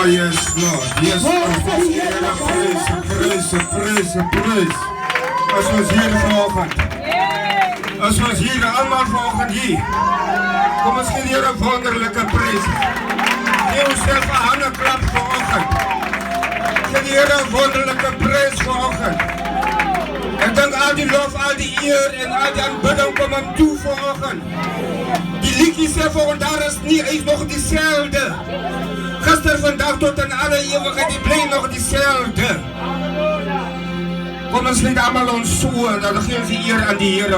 Oh yes, Lord. Yes, Lord. Prijs. As ons hier vanoggend. As ons hier allemaal vanoggend hier. Kom ons gee hier 'n wonderlike prys. Gee ons self 'n handeklap vanoggend. Gee die Here 'n wonderlike prys vanoggend. Ek dink al die lof, al die eer en al die aanbidding kom aan toe vanoggend. Die liedjies sê vir ons daar is nie, hy is nog dieselfde. Gister, vandag tot in alle ewigheid, die bly nog dieselfde. Kom ons net allemaal ons so, dat gee ons die eer aan die Here.